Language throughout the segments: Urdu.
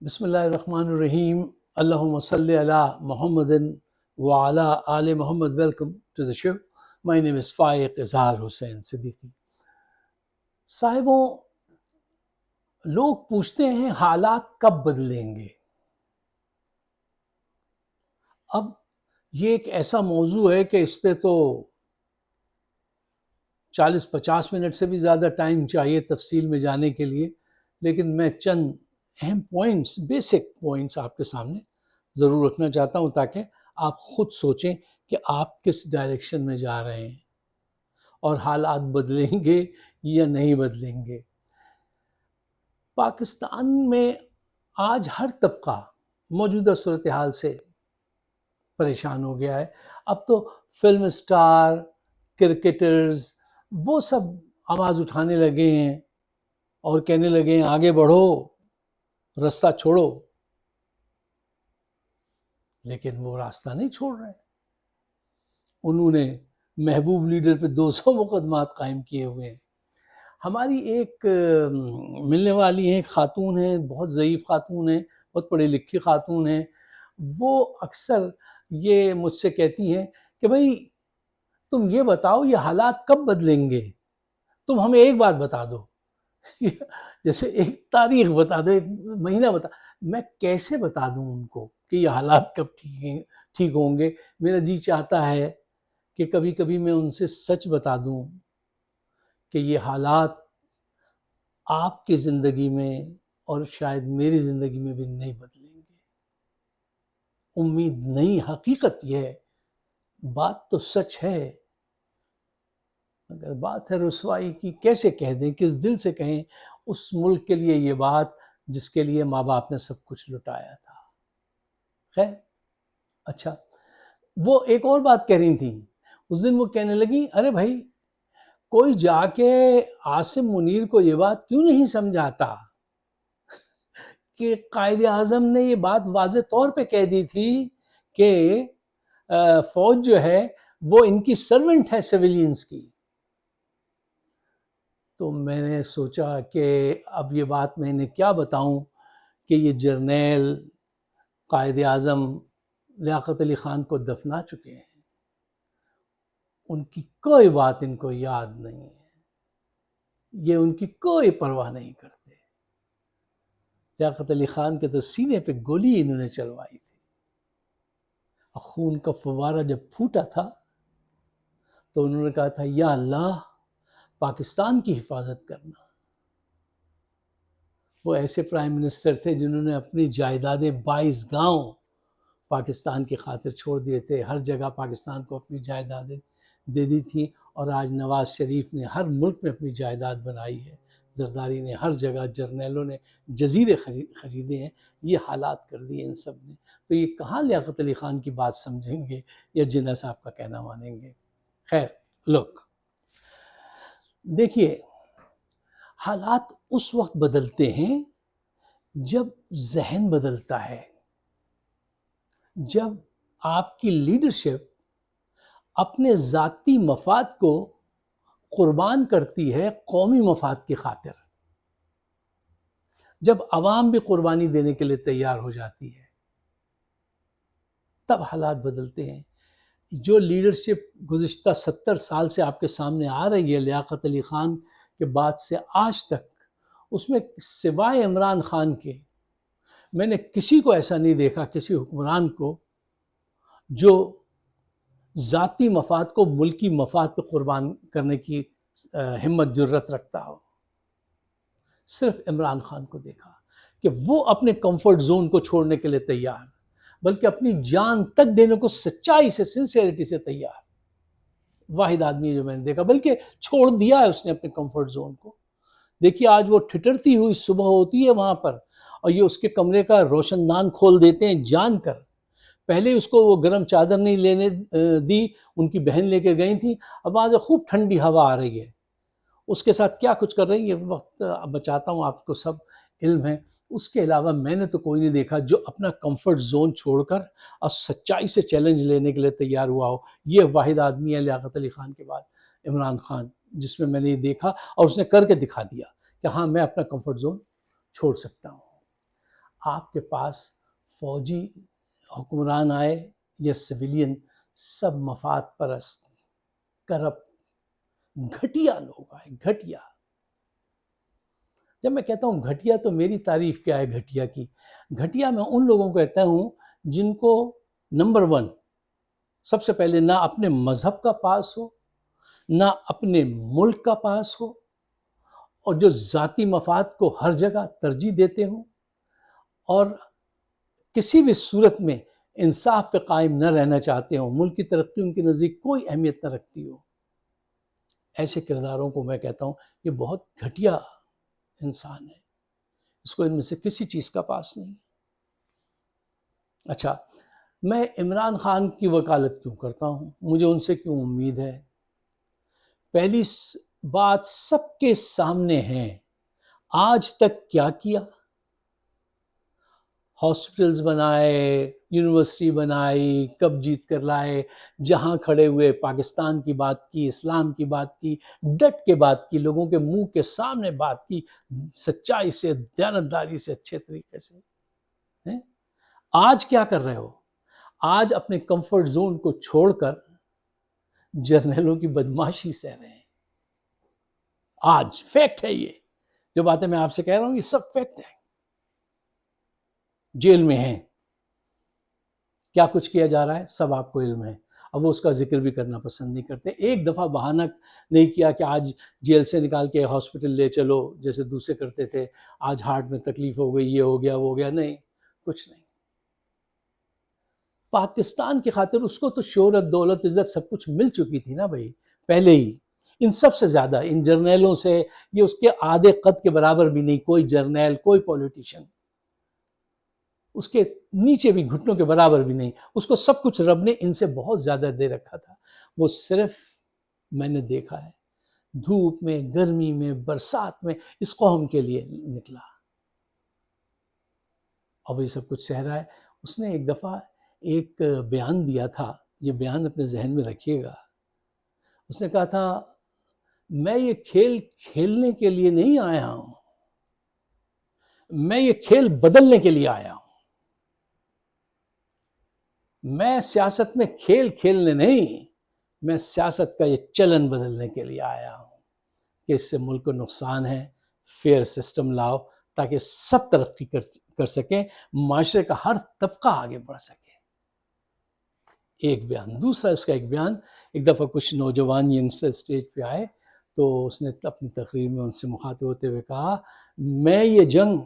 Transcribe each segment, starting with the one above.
بسم اللہ الرحمن الرحیم. اللہم صلی علی محمد وعلی آل Muhammad. Welcome to the show. My name is Faiq Izhar Hussain Siddiqui. صاحبوں، لوگ پوچھتے ہیں حالات کب بدلیں گے؟ اب یہ ایک ایسا موضوع ہے کہ اس پہ تو 40-50 منٹ سے بھی زیادہ ٹائم چاہیے تفصیل میں جانے کے لیے، لیکن میں چند اہم پوائنٹس، بیسک پوائنٹس آپ کے سامنے ضرور رکھنا چاہتا ہوں تاکہ آپ خود سوچیں کہ آپ کس ڈائریکشن میں جا رہے ہیں اور حالات بدلیں گے یا نہیں بدلیں گے. پاکستان میں آج ہر طبقہ موجودہ صورتحال سے پریشان ہو گیا ہے. اب تو فلم سٹار، کرکٹرز، وہ سب آواز اٹھانے لگے ہیں اور کہنے لگے ہیں آگے بڑھو، راستہ چھوڑو، لیکن وہ راستہ نہیں چھوڑ رہے. انہوں نے محبوب لیڈر پہ 200 مقدمات قائم کیے ہوئے ہیں. ہماری ایک ملنے والی ہیں، خاتون ہیں، بہت ضعیف خاتون ہیں، بہت پڑھی لکھی خاتون ہیں. وہ اکثر یہ مجھ سے کہتی ہیں کہ بھائی تم یہ بتاؤ یہ حالات کب بدلیں گے، تم ہمیں ایک بات بتا دو. جیسے ایک تاریخ بتا دو، ایک مہینہ بتا. میں کیسے بتا دوں ان کو کہ یہ حالات کب ٹھیک ہوں گے؟ میرا جی چاہتا ہے کہ کبھی کبھی میں ان سے سچ بتا دوں کہ یہ حالات آپ کی زندگی میں اور شاید میری زندگی میں بھی نہیں بدلیں گے. امید نہیں، حقیقت یہ ہے. بات تو سچ ہے، اگر بات ہے رسوائی کی کیسے کہہ دیں، کس دل سے کہیں اس ملک کے لیے یہ بات جس کے لیے ماں باپ نے سب کچھ لٹایا تھا. خیر، اچھا، وہ ایک اور بات کہہ رہی تھیں. اس دن وہ کہنے لگی ارے بھائی کوئی جا کے عاصم منیر کو یہ بات کیوں نہیں سمجھاتا کہ قائد اعظم نے یہ بات واضح طور پہ کہہ دی تھی کہ فوج جو ہے وہ ان کی سرونٹ ہے سویلینز کی. تو میں نے سوچا کہ اب یہ بات میں انہیں کیا بتاؤں کہ یہ جرنیل قائد اعظم لیاقت علی خان کو دفنا چکے ہیں، ان کی کوئی بات ان کو یاد نہیں ہے، یہ ان کی کوئی پرواہ نہیں کرتے. لیاقت علی خان کے تو سینے پہ گولی انہوں نے چلوائی تھی. خون کا فوارہ جب پھوٹا تھا تو انہوں نے کہا تھا یا اللہ پاکستان کی حفاظت کرنا. وہ ایسے پرائم منسٹر تھے جنہوں نے اپنی جائیدادیں 22 گاؤں پاکستان کی خاطر چھوڑ دیے تھے. ہر جگہ پاکستان کو اپنی جائیدادیں دے دی تھیں، اور آج نواز شریف نے ہر ملک میں اپنی جائیداد بنائی ہے. زرداری نے ہر جگہ، جرنیلوں نے جزیرے خریدے ہیں. یہ حالات کر دیے ان سب نے. تو یہ کہاں لیاقت علی خان کی بات سمجھیں گے یا جناح صاحب کا کہنا مانیں گے؟ خیر، لوگ دیکھیے، حالات اس وقت بدلتے ہیں جب ذہن بدلتا ہے، جب آپ کی لیڈرشپ اپنے ذاتی مفاد کو قربان کرتی ہے قومی مفاد کی خاطر، جب عوام بھی قربانی دینے کے لیے تیار ہو جاتی ہے، تب حالات بدلتے ہیں. جو لیڈرشپ گزشتہ 70 سال سے آپ کے سامنے آ رہی ہے لیاقت علی خان کے بعد سے آج تک، اس میں سوائے عمران خان کے میں نے کسی کو ایسا نہیں دیکھا، کسی حکمران کو جو ذاتی مفاد کو ملکی مفاد پہ قربان کرنے کی ہمت جرت رکھتا ہو. صرف عمران خان کو دیکھا کہ وہ اپنے کمفرٹ زون کو چھوڑنے کے لیے تیار، بلکہ اپنی جان تک دینے کو سچائی سے، سنسیئرٹی سے تیار. واحد آدمی جو میں نے دیکھا، بلکہ چھوڑ دیا ہے اس نے اپنے کمفرٹ زون کو. دیکھیے آج وہ ٹھٹرتی ہوئی صبح ہوتی ہے وہاں پر، اور یہ اس کے کمرے کا روشن دان کھول دیتے ہیں جان کر. پہلے اس کو وہ گرم چادر نہیں لینے دی، ان کی بہن لے کے گئی تھی. اب وہاں سے خوب ٹھنڈی ہوا آ رہی ہے، اس کے ساتھ کیا کچھ کر رہی ہے وقت بچاتا ہوں، آپ کو سب علم ہے. اس کے علاوہ میں نے تو کوئی نہیں دیکھا جو اپنا کمفرٹ زون چھوڑ کر اور سچائی سے چیلنج لینے کے لیے تیار ہوا ہو. یہ واحد آدمی ہے لیاقت علی خان کے بعد عمران خان، جس میں نے یہ دیکھا اور اس نے کر کے دکھا دیا کہ ہاں میں اپنا کمفرٹ زون چھوڑ سکتا ہوں. آپ کے پاس فوجی حکمران آئے یا سویلین، سب مفاد پرست، کرپٹ، گھٹیا لوگ آئے، گھٹیا۔ جب میں کہتا ہوں گھٹیا تو میری تعریف کیا ہے گھٹیا کی؟ گھٹیا میں ان لوگوں کو کہتا ہوں جن کو نمبر 1 سب سے پہلے نہ اپنے مذہب کا پاس ہو، نہ اپنے ملک کا پاس ہو، اور جو ذاتی مفاد کو ہر جگہ ترجیح دیتے ہوں، اور کسی بھی صورت میں انصاف پہ قائم نہ رہنا چاہتے ہوں، ملک کی ترقی ان کے نزدیک کوئی اہمیت نہ رکھتی ہو۔ ایسے کرداروں کو میں کہتا ہوں یہ بہت گھٹیا انسان ہے، اس کو ان میں سے کسی چیز کا پاس نہیں۔ اچھا، میں عمران خان کی وکالت کیوں کرتا ہوں؟ مجھے ان سے کیوں امید ہے؟ پہلی بات سب کے سامنے ہے، آج تک کیا کیا؟ ہاسپٹلز بنائے، یونیورسٹی بنائی، کب جیت کر لائے، جہاں کھڑے ہوئے پاکستان کی بات کی، اسلام کی بات کی، ڈٹ کے بات کی، لوگوں کے منہ کے سامنے بات کی، سچائی سے، دیانتداری سے، اچھے طریقے سے۔ آج کیا کر رہے ہو؟ آج اپنے کمفرٹ زون کو چھوڑ کر جرنیلوں کی بدماشی سہ رہے ہیں۔ آج فیکٹ ہے، یہ جو باتیں میں آپ سے کہہ رہا ہوں یہ سب فیکٹ ہے۔ جیل میں ہیں، کیا کچھ کیا جا رہا ہے سب آپ کو علم ہے، اب وہ اس کا ذکر بھی کرنا پسند نہیں کرتے۔ ایک دفعہ بہانہ نہیں کیا کہ آج جیل سے نکال کے ہاسپٹل لے چلو جیسے دوسرے کرتے تھے، آج ہارٹ میں تکلیف ہو گئی، یہ ہو گیا وہ ہو گیا، نہیں، کچھ نہیں۔ پاکستان کی خاطر اس کو تو شہرت، دولت، عزت سب کچھ مل چکی تھی نا بھائی پہلے ہی، ان سب سے زیادہ، ان جرنیلوں سے، یہ اس کے آدھے قد کے برابر بھی نہیں، کوئی جرنیل، کوئی پولیٹیشین اس کے نیچے بھی گھٹنوں کے برابر بھی نہیں، اس کو سب کچھ رب نے ان سے بہت زیادہ دے رکھا تھا۔ وہ صرف میں نے دیکھا ہے دھوپ میں، گرمی میں، برسات میں اس قوم کے لیے نکلا، اور وہ سب کچھ سہ رہا ہے۔ اس نے ایک دفعہ ایک بیان دیا تھا، یہ بیان اپنے ذہن میں رکھیے گا۔ اس نے کہا تھا میں یہ کھیل کھیلنے کے لیے نہیں آیا ہوں، میں یہ کھیل بدلنے کے لیے آیا ہوں۔ میں سیاست میں کھیل کھیلنے نہیں، میں سیاست کا یہ چلن بدلنے کے لیے آیا ہوں کہ اس سے ملک کو نقصان ہے، فیئر سسٹم لاؤ تاکہ سب ترقی کر سکیں، معاشرے کا ہر طبقہ آگے بڑھ سکے۔ ایک بیان۔ دوسرا اس کا ایک بیان، ایک دفعہ کچھ نوجوان ینگسٹر اسٹیج پہ آئے تو اس نے اپنی تقریر میں ان سے مخاطب ہوتے ہوئے کہا میں یہ جنگ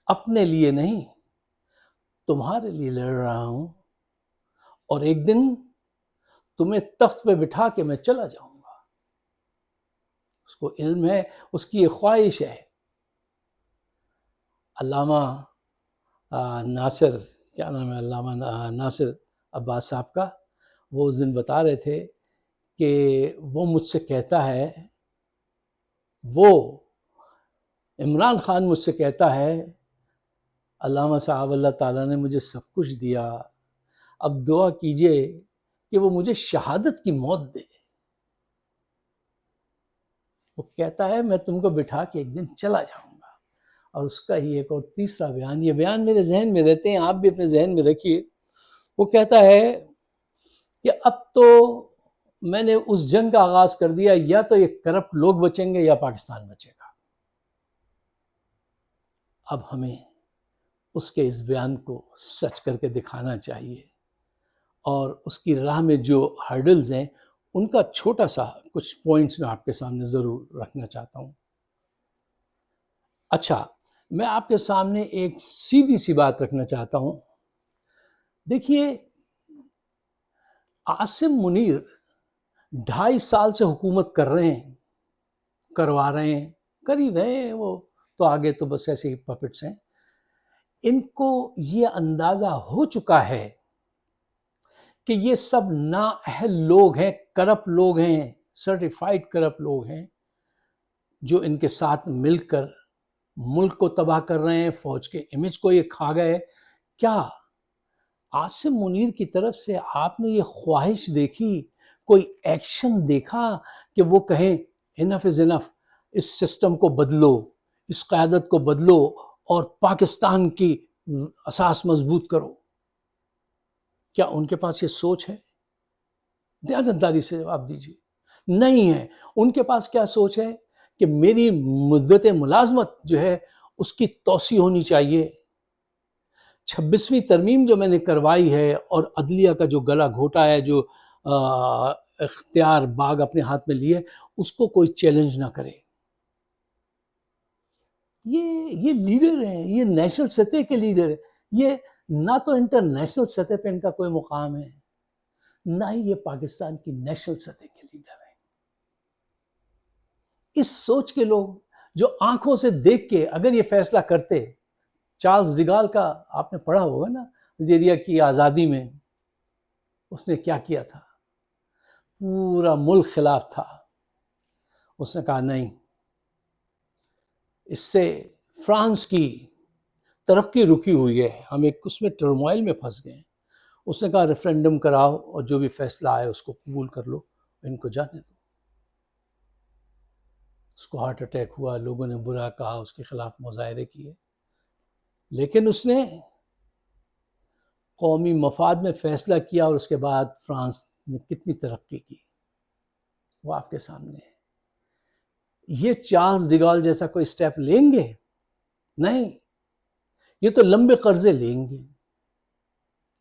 اپنے لیے نہیں تمہارے لیے لڑ رہا ہوں، اور ایک دن تمہیں تخت پہ بٹھا کے میں چلا جاؤں گا۔ اس کو علم ہے، اس کی یہ خواہش ہے۔ علامہ ناصر، کیا نام ہے، علامہ ناصر عباس صاحب کا، وہ اس دن بتا رہے تھے کہ وہ مجھ سے کہتا ہے، وہ عمران خان مجھ سے کہتا ہے علامہ صاحب اللہ تعالیٰ نے مجھے سب کچھ دیا، اب دعا کیجئے کہ وہ مجھے شہادت کی موت دے۔ وہ کہتا ہے میں تم کو بٹھا کے ایک دن چلا جاؤں گا۔ اور اس کا ہی ایک اور تیسرا بیان، یہ بیان میرے ذہن میں رہتے ہیں، آپ بھی اپنے ذہن میں رکھیے۔ وہ کہتا ہے کہ اب تو میں نے اس جنگ کا آغاز کر دیا، یا تو یہ کرپٹ لوگ بچیں گے یا پاکستان بچے گا۔ اب ہمیں اس کے اس بیان کو سچ کر کے دکھانا چاہیے، اور اس کی راہ میں جو ہرڈلز ہیں ان کا چھوٹا سا کچھ پوائنٹس میں آپ کے سامنے ضرور رکھنا چاہتا ہوں۔ اچھا، میں آپ کے سامنے ایک سیدھی سی بات رکھنا چاہتا ہوں۔ دیکھیے، عاصم منیر 2.5 سال سے حکومت کر رہے ہیں، کروا رہے ہیں، کر ہی رہے ہیں، وہ تو آگے تو بس ایسے ہی پپٹس ہیں۔ ان کو یہ اندازہ ہو چکا ہے کہ یہ سب نااہل لوگ ہیں، کرپٹ لوگ ہیں، سرٹیفائیڈ کرپٹ لوگ ہیں، جو ان کے ساتھ مل کر ملک کو تباہ کر رہے ہیں، فوج کے امیج کو یہ کھا گئے۔ کیا عاصم منیر کی طرف سے آپ نے یہ خواہش دیکھی، کوئی ایکشن دیکھا کہ وہ کہیں انف از انف، اس سسٹم کو بدلو، اس قیادت کو بدلو اور پاکستان کی اساس مضبوط کرو. کیا ان کے پاس یہ سوچ ہے؟ دیانتداری سے جواب دیجیے. نہیں ہے. ان کے پاس کیا سوچ ہے کہ میری مدت ملازمت جو ہے اس کی توسیع ہونی چاہیے. 26ویں ترمیم جو میں نے کروائی ہے اور عدلیہ کا جو گلا گھوٹا ہے، جو اختیار باغ اپنے ہاتھ میں لیے، اس کو کوئی چیلنج نہ کرے. یہ لیڈر ہیں، یہ نیشنل سطح کے لیڈر ہیں. یہ نہ تو انٹرنیشنل سطح پہ ان کا کوئی مقام ہے، نہ ہی یہ پاکستان کی نیشنل سطح کے لیڈر ہیں. اس سوچ کے لوگ جو آنکھوں سے دیکھ کے اگر یہ فیصلہ کرتے، چارلز ڈیگال کا آپ نے پڑھا ہوگا نا، الجیریا کی آزادی میں اس نے کیا کیا تھا؟ پورا ملک خلاف تھا. اس نے کہا نہیں، اس سے فرانس کی ترقی رکی ہوئی ہے، ہم ایک اس میں ٹرموائل میں پھنس گئے ہیں. اس نے کہا ریفرینڈم کراؤ اور جو بھی فیصلہ آئے اس کو قبول کر لو، ان کو جانے دو. اس کو ہارٹ اٹیک ہوا، لوگوں نے برا کہا، اس کے خلاف مظاہرے کیے، لیکن اس نے قومی مفاد میں فیصلہ کیا اور اس کے بعد فرانس نے کتنی ترقی کی وہ آپ کے سامنے ہے. یہ چارلز ڈیگال جیسا کوئی سٹیپ لیں گے؟ نہیں. یہ تو لمبے قرضے لیں گے.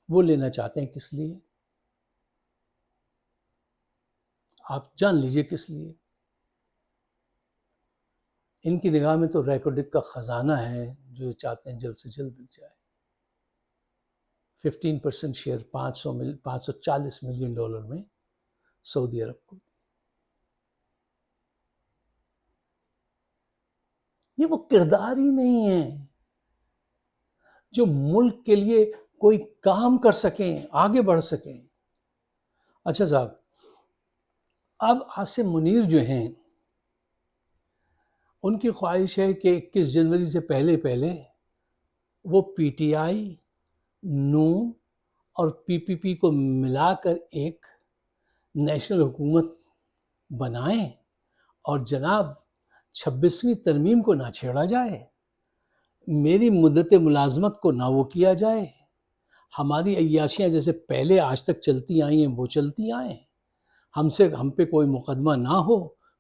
وہ لینا چاہتے ہیں کس لیے؟ آپ جان لیجئے کس لیے. ان کی نگاہ میں تو ریکارڈک کا خزانہ ہے جو چاہتے ہیں جلد سے جلد بک جائے. 15% شیئر $540 ملین میں سعودی عرب کو. یہ وہ کردار ہی نہیں ہے جو ملک کے لیے کوئی کام کر سکیں، آگے بڑھ سکیں. اچھا صاحب، اب عاصم منیر جو ہیں ان کی خواہش ہے کہ 21 جنوری سے پہلے وہ پی ٹی آئی، نون اور پی پی پی کو ملا کر ایک نیشنل حکومت بنائیں اور جناب 26ویں ترمیم کو نہ چھیڑا جائے، میری مدت ملازمت کو نہ وہ کیا جائے، ہماری عیاشیاں جیسے پہلے آج تک چلتی آئی ہیں وہ چلتی آئیں، ہم پہ کوئی مقدمہ نہ ہو،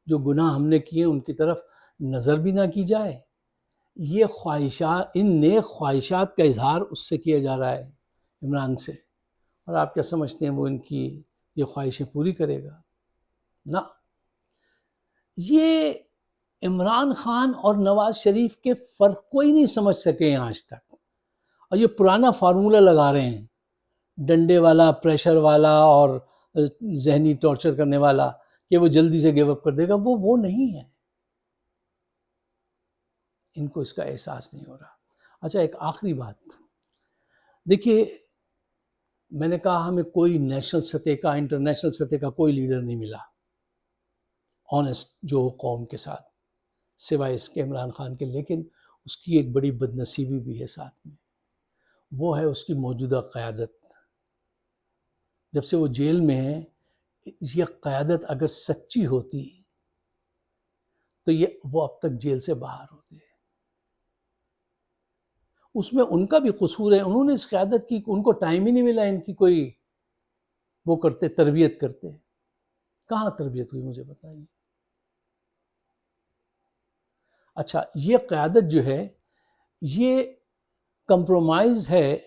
جو گناہ ہم نے کیے ان کی طرف نظر بھی نہ کی جائے. یہ خواہشات، ان نیک خواہشات کا اظہار اس سے کیا جا رہا ہے، عمران سے. اور آپ کیا سمجھتے ہیں وہ ان کی یہ خواہشیں پوری کرے گا؟ نہ. یہ عمران خان اور نواز شریف کے فرق کو ہی نہیں سمجھ سکے ہیں آج تک، اور یہ پرانا فارمولہ لگا رہے ہیں، ڈنڈے والا، پریشر والا اور ذہنی ٹارچر کرنے والا، کہ وہ جلدی سے گیو اپ کر دے گا. وہ نہیں ہے. ان کو اس کا احساس نہیں ہو رہا. اچھا، ایک آخری بات دیکھیے، میں نے کہا ہمیں کوئی نیشنل سطح کا، انٹرنیشنل سطح کا کوئی لیڈر نہیں ملا آنےسٹ جو قوم کے ساتھ، سوائے اس کے عمران خان کے. لیکن اس کی ایک بڑی بدنصیبی بھی ہے ساتھ میں، وہ ہے اس کی موجودہ قیادت. جب سے وہ جیل میں ہے، یہ قیادت اگر سچی ہوتی تو وہ اب تک جیل سے باہر ہوتے. اس میں ان کا بھی قصور ہے، انہوں نے اس قیادت کی، ان کو ٹائم ہی نہیں ملا ان کی کوئی وہ کرتے، تربیت کرتے. کہاں تربیت ہوئی مجھے بتائیے. اچھا، یہ قیادت جو ہے یہ کمپرومائز ہے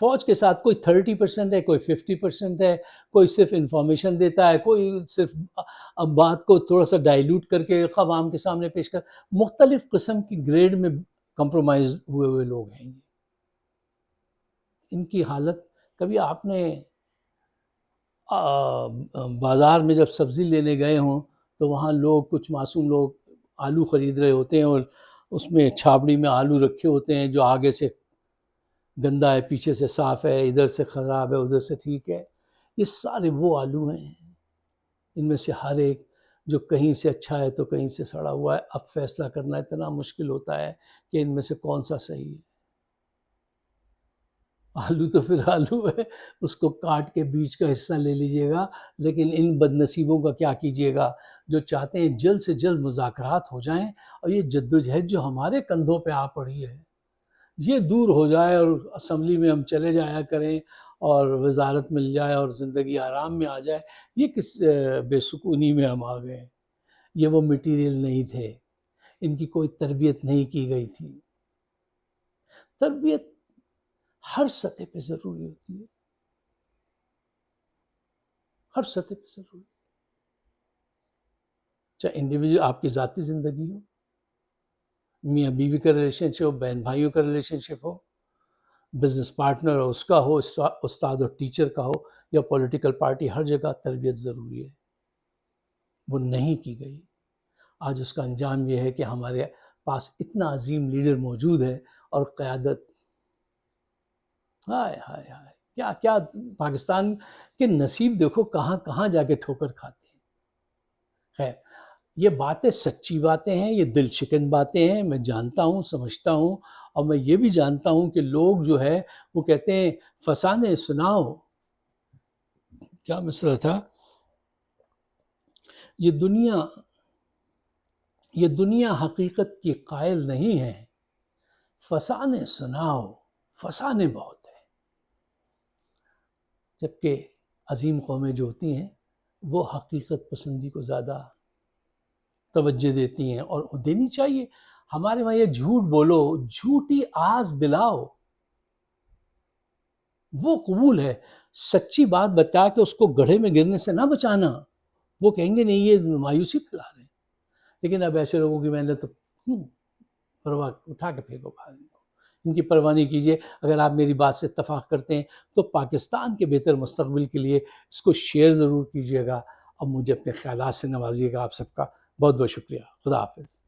فوج کے ساتھ. کوئی 30% ہے، کوئی 50% ہے، کوئی صرف انفارمیشن دیتا ہے، کوئی صرف بات کو تھوڑا سا ڈائیلوٹ کر کے عوام کے سامنے پیش کر. مختلف قسم کی گریڈ میں کمپرومائز ہوئے لوگ ہیں. ان کی حالت، کبھی آپ نے بازار میں جب سبزی لینے گئے ہوں تو وہاں لوگ، کچھ معصوم لوگ آلو خرید رہے ہوتے ہیں اور اس میں چھابڑی میں آلو رکھے ہوتے ہیں جو آگے سے گندا ہے، پیچھے سے صاف ہے، ادھر سے خراب ہے، ادھر سے ٹھیک ہے. یہ سارے وہ آلو ہیں، ان میں سے ہر ایک جو کہیں سے اچھا ہے تو کہیں سے سڑا ہوا ہے. اب فیصلہ کرنا اتنا مشکل ہوتا ہے کہ ان میں سے کون سا صحیح ہے. آلو تو پھر آلو ہے، اس کو کاٹ کے بیچ کا حصہ لے لیجئے گا، لیکن ان بد نصیبوں کا کیا کیجئے گا جو چاہتے ہیں جلد سے جلد مذاکرات ہو جائیں اور یہ جدوجہد جو ہمارے کندھوں پہ آ پڑی ہے یہ دور ہو جائے اور اسمبلی میں ہم چلے جایا کریں اور وزارت مل جائے اور زندگی آرام میں آ جائے۔ یہ کس بے سکونی میں ہم آ گئے؟ یہ وہ مٹیریل نہیں تھے، ان کی کوئی تربیت نہیں کی گئی تھی۔ تربیت ہر سطح پہ ضروری ہوتی ہے، ہر سطح پہ ضروری، چاہے انڈیویجول آپ کی ذاتی زندگی ہو، میاں بیوی کا ریلیشن شپ ہو، بہن بھائیوں کا ریلیشن شپ ہو، بزنس پارٹنر ہو اس کا ہو، استاد اور ٹیچر کا ہو، یا پولیٹیکل پارٹی، ہر جگہ تربیت ضروری ہے۔ وہ نہیں کی گئی۔ آج اس کا انجام یہ ہے کہ ہمارے پاس اتنا عظیم لیڈر موجود ہے اور قیادت، ہائے ہائے ہائے، کیا کیا پاکستان کے نصیب دیکھو کہاں کہاں جا کے ٹھوکر کھاتے ہیں۔ خیر، یہ باتیں سچی باتیں ہیں، یہ دل شکن باتیں ہیں، میں جانتا ہوں، سمجھتا ہوں، اور میں یہ بھی جانتا ہوں کہ لوگ جو ہے وہ کہتے ہیں فسانے سناؤ، کیا مصرع تھا، یہ دنیا یہ دنیا حقیقت کی قائل نہیں ہے، فسانے سناؤ، فسانے بہت ہیں۔ جبکہ عظیم قومیں جو ہوتی ہیں وہ حقیقت پسندی کو زیادہ توجہ دیتی ہیں، اور دینی چاہیے۔ ہمارے وہاں یہ جھوٹ بولو، جھوٹی آس دلاؤ، وہ قبول ہے۔ سچی بات بتا کے اس کو گڑھے میں گرنے سے نہ بچانا، وہ کہیں گے نہیں یہ مایوسی پھیلا رہے ہیں۔ لیکن اب ایسے لوگوں کی محنت تو پرواہ اٹھا کے پھینکو باہر، ان کی پرواہ نہیں کیجیے۔ اگر آپ میری بات سے اتفاق کرتے ہیں تو پاکستان کے بہتر مستقبل کے لیے اس کو شیئر ضرور کیجیے گا، اور مجھے اپنے خیالات سے نوازیے گا۔ آپ سب کا بہت بہت شکریہ۔ خدا حافظ۔